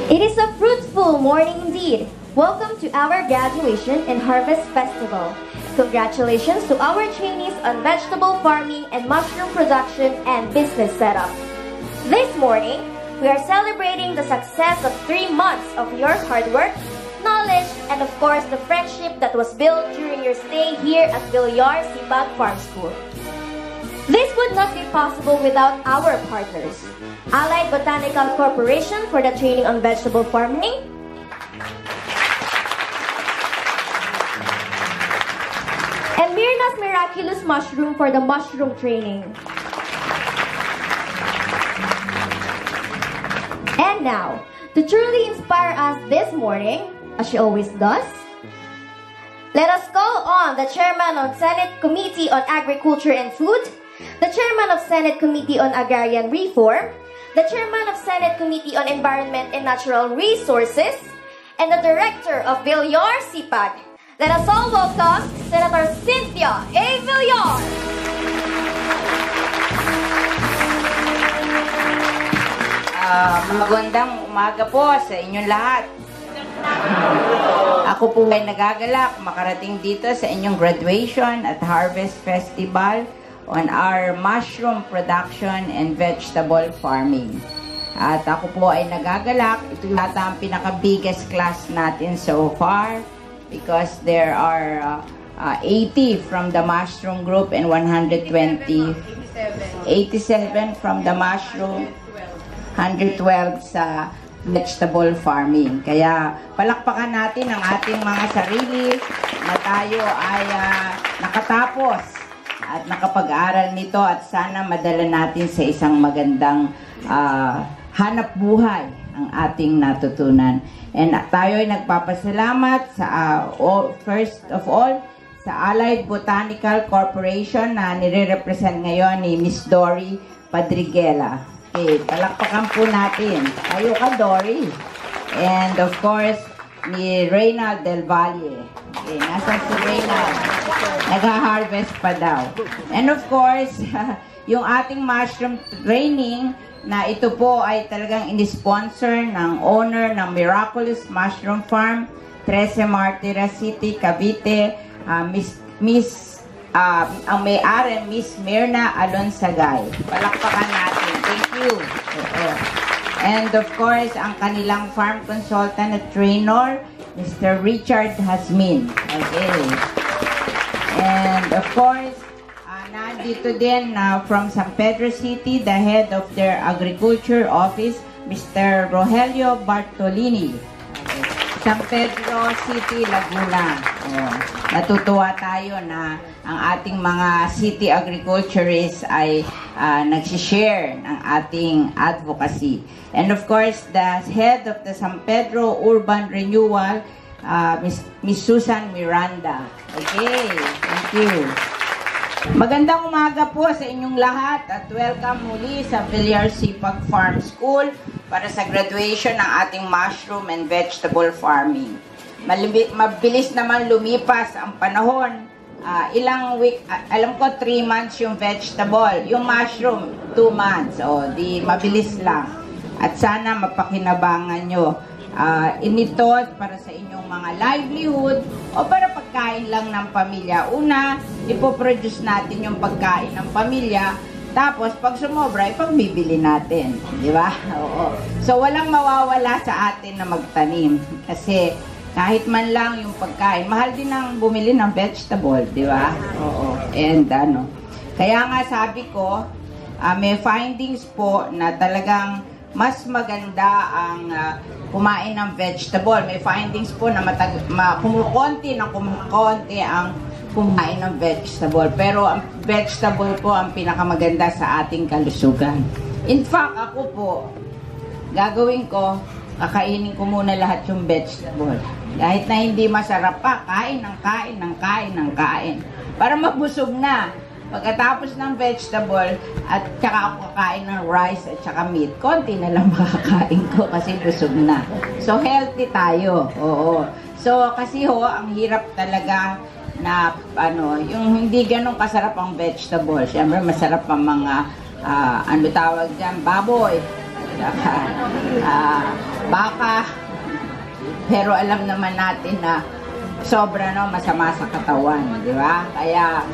It is a fruitful morning indeed. Welcome to our graduation and harvest festival. Congratulations to our trainees on vegetable farming and mushroom production and business setup. This morning, we are celebrating the success of 3 months of your hard work, knowledge, and of course the friendship that was built during your stay here at Villar Sipag Farm School. This would not be possible without our partners. Allied Botanical Corporation for the training on vegetable farming, and Myrna's Miraculous Mushroom for the mushroom training. And now, to truly inspire us this morning, as she always does, let us call on the Chairman of Senate Committee on Agriculture and Food, the Chairman of Senate Committee on Agrarian Reform, the Chairman of Senate Committee on Environment and Natural Resources, and the Director of Villar Sipag. Let us all welcome Senator Cynthia A. Villar. Magandang umaga po sa inyong lahat. Ako po ay nagagalak makarating dito sa inyong graduation at harvest festival on our mushroom production and vegetable farming. At ako po ay nagagalak. Ito yata ang pinaka-biggest class natin so far because there are 80 from the mushroom group and 187 from the mushroom, 112 sa vegetable farming. Kaya palakpakan natin ang ating mga sarili na tayo ay nakatapos at nakapag-aral nito at sana madala natin sa isang magandang hanap buhay ang ating natutunan. And tayo ay nagpapasalamat sa first of all sa Allied Botanical Corporation na nire-represent ngayon ni Miss Dory Padriguela. Okay, palakpakan po natin. Tayo ka, Dory. And of course, ni Reynald Del Valle. Okay, nasa si Reynald. Nag-harvest pa daw. And of course, yung ating mushroom training na ito po ay talagang in-sponsor ng owner ng Miraculous Mushroom Farm, 13 Martira City, Cavite, ang may-ari, Miss Myrna Alonsagay. Palakpakan natin. Thank you. And of course, ang kanilang farm consultant at trainer, Mr. Richard Hasmin. Okay. And of course, nandito din from San Pedro City, the head of their agriculture office, Mr. Rogelio Bartolini. Okay. San Pedro City, Laguna. Natutuwa tayo na ang ating mga city agriculturists ay nagsishare ng ating advocacy. And of course, the head of the San Pedro Urban Renewal, Miss Susan Miranda. Okay, thank you. Magandang umaga po sa inyong lahat at welcome muli sa Villar Sipag Farm School para sa graduation ng ating mushroom and vegetable farming. Mabilis naman lumipas ang panahon. Ilang week, alam ko 3 months yung vegetable, yung mushroom 2 months. O, di mabilis lang. At sana mapakinabangan nyo. Inito para sa inyong mga livelihood o para pagkain lang ng pamilya. Una, ipoproduce natin yung pagkain ng pamilya. Tapos, pag sumobra, ipagbibili natin. Di ba? Oo. So, walang mawawala sa atin na magtanim. Kasi, kahit man lang yung pagkain, mahal din ang bumili ng vegetable, di ba? Oo. And kaya nga sabi ko, may findings po na talagang mas maganda ang kumain ng vegetable. May findings po na kumukonti ng kumukonti ang kumain ng vegetable. Pero ang vegetable po ang pinakamaganda sa ating kalusugan. In fact, ako po, gagawin ko, kakainin ko muna lahat yung vegetable. Kahit na hindi masarap pa, kain ng kain ng kain ng kain. Para mabusog na. Pagkatapos ng vegetable, at saka ako kakain ng rice at saka meat, konti na lang makakain ko kasi busog na. So, healthy tayo. Oo. So, kasi ang hirap talaga na, yung hindi ganun kasarap ang vegetable. Siyempre, masarap ang mga, tawag dyan, baboy. tsaka baka. Pero alam naman natin na sobra masama sa katawan, di ba? Kaya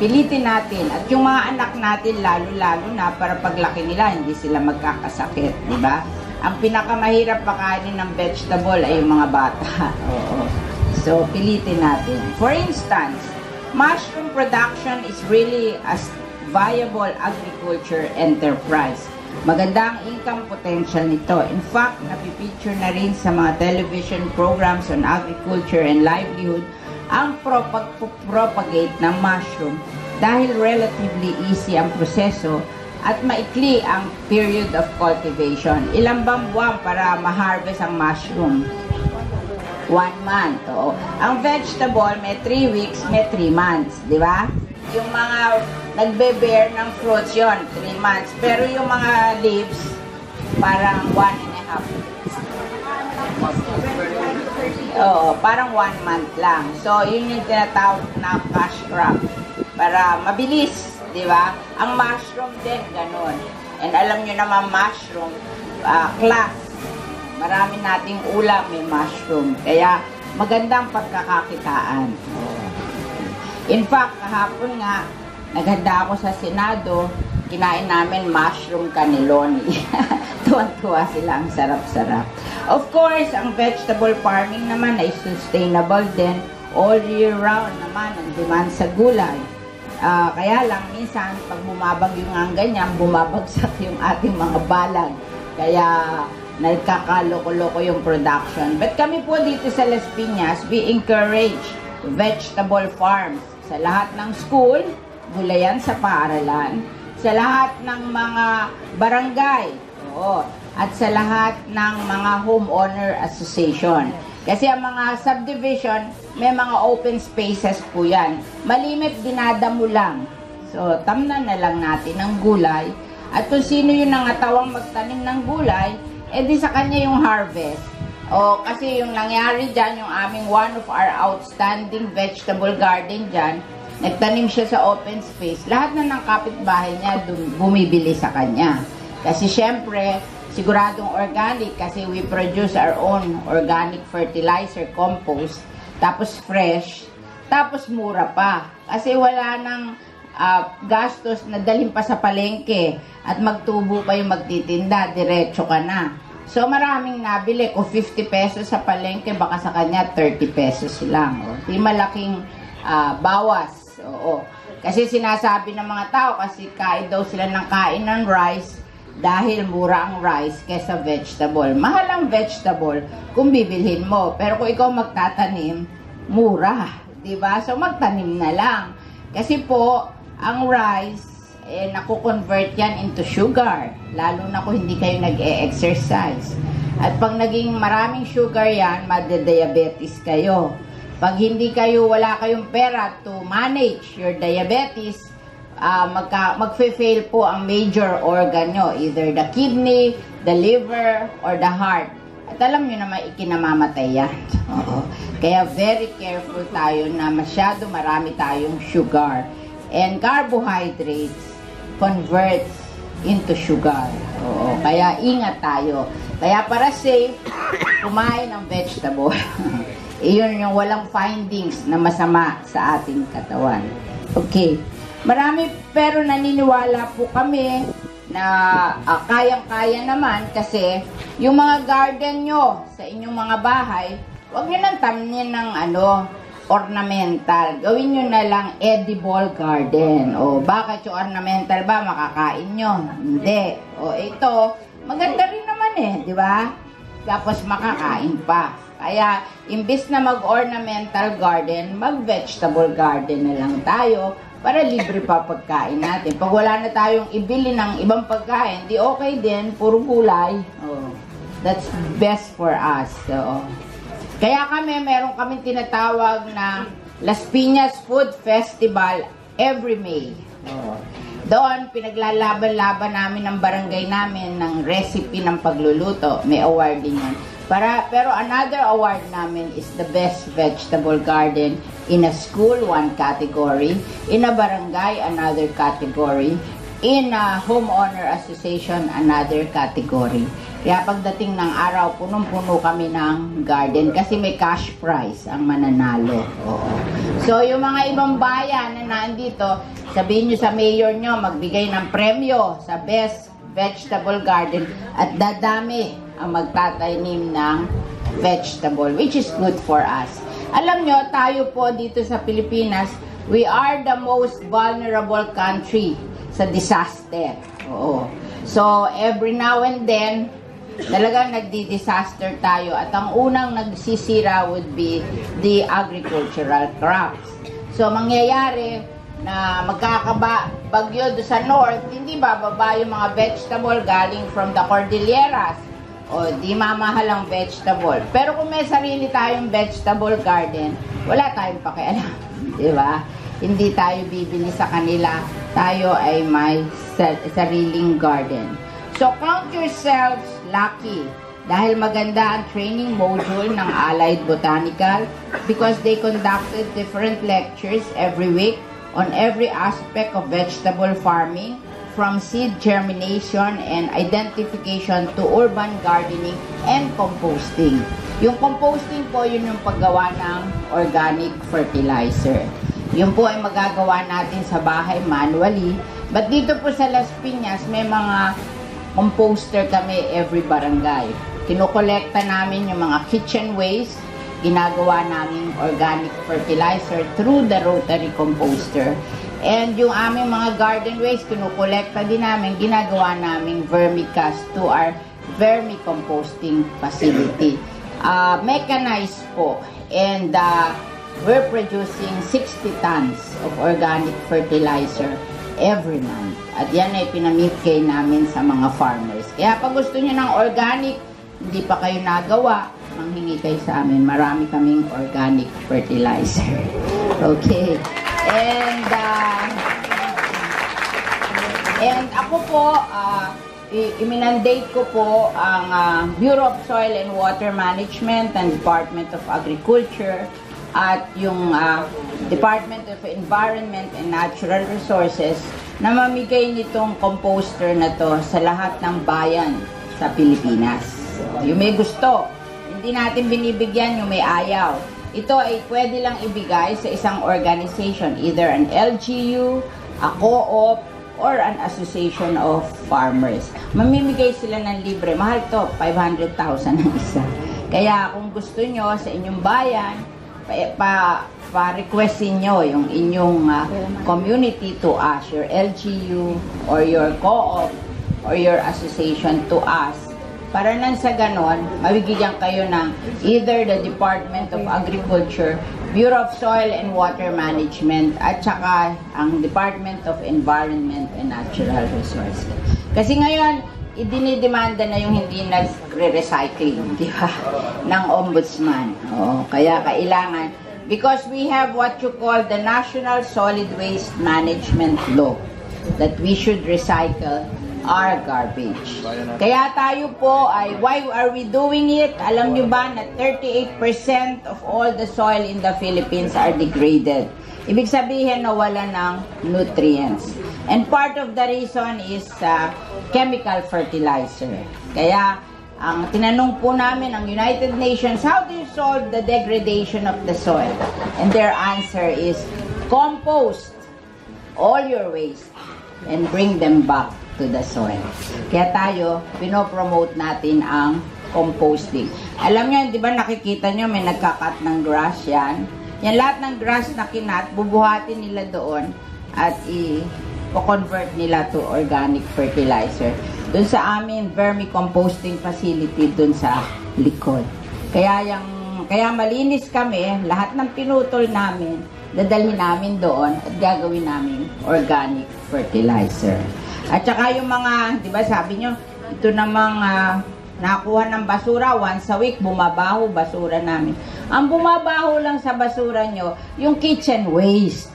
pilitin natin. At yung mga anak natin, lalo-lalo na para paglaki nila, hindi sila magkakasakit, di ba? Ang pinakamahirap pakainin ng vegetable ay yung mga bata. Oo. So, pilitin natin. For instance, mushroom production is really a viable agriculture enterprise. Maganda ang income potential nito. In fact, napipicture na rin sa mga television programs on agriculture and livelihood ang propagate ng mushroom dahil relatively easy ang proseso at maikli ang period of cultivation. Ilang bang buwan para ma-harvest ang mushroom? 1 month. Oo. Ang vegetable, may 3 weeks, may 3 months. Di ba? Yung mga nagbe-bear ng fruits yon 3 months. Pero yung mga leaves, parang 1.5 weeks. Oo, parang 1 month lang. So, yun yung tinatawag na cash crop. Para mabilis, di ba? Ang mushroom din, ganun. And alam nyo naman, mushroom, class. Marami nating ulam, may mushroom. Kaya, magandang pagkakakitaan. In fact, kahapon nga, naghanda ako sa Senado, kinain namin mushroom cannelloni. Tuwan-tuwa sila, ang sarap-sarap. Of course, ang vegetable farming naman ay sustainable din. All year round naman ang demand sa gulay. Kaya lang, minsan, pag bumabagyo nga ganyan, bumabagsak yung ating mga balag. Kaya, nagkakaloko-loko yung production. But kami po dito sa Las Piñas, we encourage vegetable farms. Sa lahat ng school, gulayan sa paaralan. Sa lahat ng mga barangay. Oo. At sa lahat ng mga homeowner association. Kasi ang mga subdivision, may mga open spaces po yan. Malimit, dinadamo lang. So, tamnan na lang natin ang gulay. At kung sino yung nangatawang magtanim ng gulay, di sa kanya yung harvest. O, kasi yung nangyari dyan, yung aming one of our outstanding vegetable garden dyan, nagtanim siya sa open space. Lahat na ng kapitbahay niya bumibili sa kanya. Kasi syempre, siguradong organic kasi we produce our own organic fertilizer, compost, tapos fresh, tapos mura pa. Kasi wala nang gastos na dalhin pa sa palengke at magtubo pa yung magtitinda, diretso ka na. So maraming nabili. Kung 50 pesos sa palengke, baka sa kanya 30 pesos lang. Di malaking bawas. Oo. Kasi sinasabi ng mga tao, kasi kain daw sila ng kain ng rice dahil mura ang rice kesa vegetable. Mahal ang vegetable kung bibilhin mo. Pero kung ikaw magtatanim, mura. Diba? So magtanim na lang. Kasi po, ang rice, naku-convert yan into sugar. Lalo na kung hindi kayo nag-e-exercise. At pag naging maraming sugar yan, madediabetes kayo. Pag hindi kayo, wala kayong pera to manage your diabetes, magfe-fail po ang major organ nyo. Either the kidney, the liver, or the heart. At alam nyo naman, ikinamamatay yan. Oo. Kaya very careful tayo na masyado marami tayong sugar. And carbohydrates converts into sugar. Oo. Kaya ingat tayo. Kaya para safe, kumain ng vegetable. Iyon yung walang findings na masama sa ating katawan. Okay. Marami pero naniniwala po kami na kayang-kaya naman kasi yung mga garden nyo sa inyong mga bahay, huwag nyo nang tamnin ng ornamental. Gawin nyo na lang edible garden. O bakit yung ornamental ba? Makakain nyo? Hindi. O ito, maganda rin naman di ba? Tapos makakain pa. Kaya, imbis na mag-ornamental garden, mag-vegetable garden na lang tayo para libre pa pagkain natin. Pag wala na tayong ibili ng ibang pagkain, di okay din, puro gulay. Oh, that's best for us. So, kaya meron kaming tinatawag na Las Piñas Food Festival every May. Oh. Doon, pinaglalaban-laban namin ng barangay namin ng recipe ng pagluluto. May award din yan. Pero another award namin is the best vegetable garden in a school, one category. In a barangay, another category. In Homeowner Association, another category. Kaya pagdating ng araw, punong-puno kami ng garden kasi may cash prize ang mananalo. Oo. So, yung mga ibang bayan na nandito, sabihin nyo sa mayor nyo, magbigay ng premyo sa best vegetable garden at dadami ang magtatanim ng vegetable, which is good for us. Alam nyo, tayo po dito sa Pilipinas, we are the most vulnerable country sa disaster. Oo. So, every now and then, talagang nagdi-disaster tayo at ang unang nagsisira would be the agricultural crops. So, mangyayari na magkakabagyo do sa north, hindi bababa yung mga vegetable galing from the Cordilleras. O, di mamahal ang vegetable. Pero kung may sarili tayong vegetable garden, wala tayong pakialam. Di ba? Hindi tayo bibili sa kanila. Tayo ay may sariling garden. So, count yourselves lucky dahil maganda ang training module ng Allied Botanical because they conducted different lectures every week on every aspect of vegetable farming from seed germination and identification to urban gardening and composting. Yung composting po, yun yung paggawa ng organic fertilizer. Yun po ay magagawa natin sa bahay manually. But dito po sa Las Piñas, may mga composter kami every barangay. Kinokolekta namin yung mga kitchen waste, ginagawa namin organic fertilizer through the rotary composter. And yung aming mga garden waste, kinokolekta din namin, ginagawa namin vermicast to our vermicomposting facility. Mechanized po. And we're producing 60 tons of organic fertilizer every month. At yan ay pinamigay namin sa mga farmers. Kaya pag gusto nyo ng organic, hindi pa kayo nagawa, manghingi kayo sa amin. Marami kaming organic fertilizer. Okay. And ako po, iminandate ko po ang Bureau of Soil and Water Management and Department of Agriculture at yung Department of Environment and Natural Resources na mamigay nitong composter na to sa lahat ng bayan sa Pilipinas. Yung may gusto, hindi natin binibigyan yung may ayaw. Ito ay pwede lang ibigay sa isang organization, either an LGU, a co-op, or an association of farmers. Mamimigay sila ng libre. Mahal to, 500,000 ang isa. Kaya kung gusto nyo sa inyong bayan, pa-requestin nyo yung inyong community to us, your LGU or your co-op or your association to us. Para nang sa ganon, mabigyan kayo ng either the Department of Agriculture, Bureau of Soil and Water Management, at saka ang Department of Environment and Natural Resources. Kasi ngayon, idinidemanda na yung hindi nagre-recycling, di ba? Ng ombudsman. Oo, kaya kailangan, because we have what you call the National Solid Waste Management Law, that we should recycle our garbage. Kaya tayo po ay, why are we doing it? Alam nyo ba na 38% of all the soil in the Philippines are degraded. Ibig sabihin na wala ng nutrients. And part of the reason is chemical fertilizer. Kaya, ang tinanong po namin ang United Nations, how do you solve the degradation of the soil? And their answer is, compost all your waste and bring them back to the soil. Kaya tayo, pinopromote natin ang composting. Alam nyo, di ba nakikita nyo, may nagkakat ng grass yan. Yan lahat ng grass na kinat, bubuhatin nila doon at i-convert nila to organic fertilizer. Doon sa aming vermicomposting facility doon sa likod. Kaya malinis kami, lahat ng pinutol namin, dadalhin namin doon at gagawin namin organic fertilizer. At saka yung mga, di ba sabi nyo, ito namang nakuha ng basura, once a week, bumabaho basura namin. Ang bumabaho lang sa basura nyo, yung kitchen waste.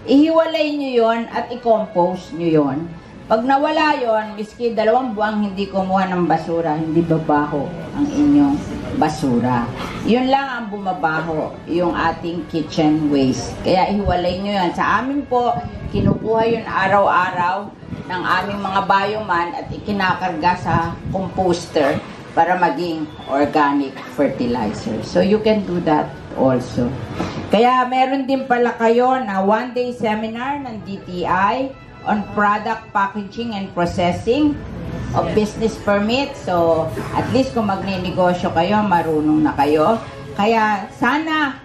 Ihiwalay nyo yon at i-compose nyo yon. Pag nawala yon, miski 2 buwang hindi kumuha ng basura, hindi babaho ang inyong basura. Yun lang ang bumabaho, yung ating kitchen waste. Kaya ihiwalay nyo yan. Sa amin po, kinukuha yun araw-araw ng aming mga bioman at ikinakarga sa composter para maging organic fertilizer. So you can do that also. Kaya meron din pala kayo na one-day seminar ng DTI on product packaging and processing of business permit. So, at least kung magninegosyo kayo, marunong na kayo. Kaya sana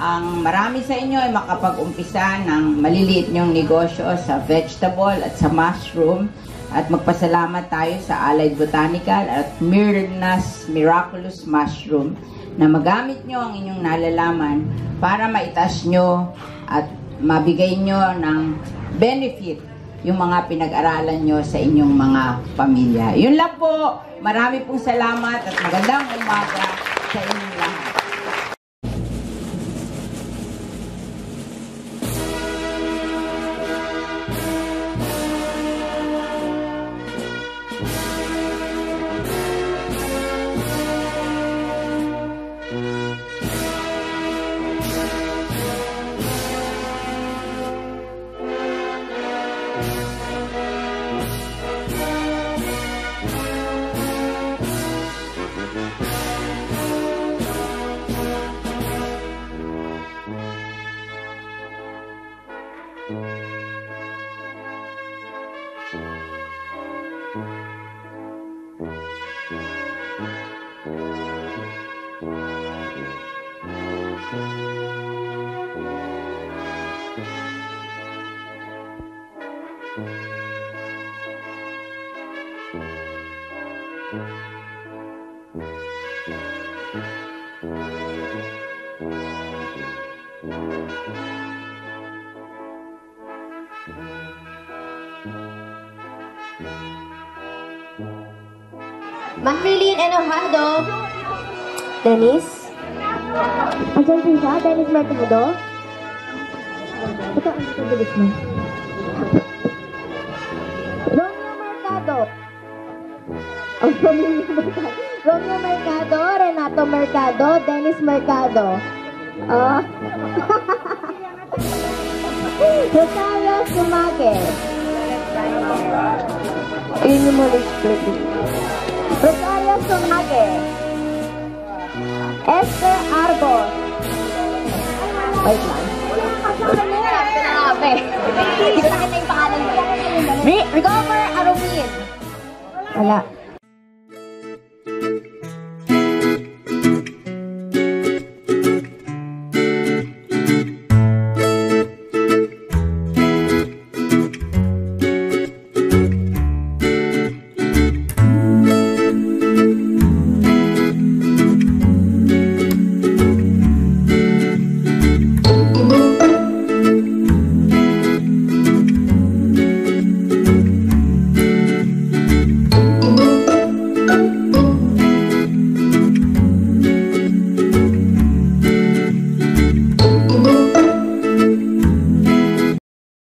ang marami sa inyo ay makapag-umpisa ng maliliit nyong negosyo sa vegetable at sa mushroom. At magpasalamat tayo sa Allied Botanical at Myrna's Miraculous Mushroom na magamit nyo ang inyong nalalaman para maitas nyo at mabigay nyo ng benefit yung mga pinag-aralan nyo sa inyong mga pamilya. Yun lang po. Marami pong salamat at magandang umaga sa inyong lahat. Marilyn Enojado. Dennis. Asan po siya? Dennis Mercado. Ito, ang pagbilis mo. Romeo Mercado. Oh, Romeo Mercado. Romeo Mercado, Renato Mercado, Dennis Mercado. Oh. Rosario Sumage. Inimulis Pretty. Rosario Sumage. Esther Arbor. Wait lang. Hindi ko nakita yung pangalan mo. Rigover Arumin. Wala.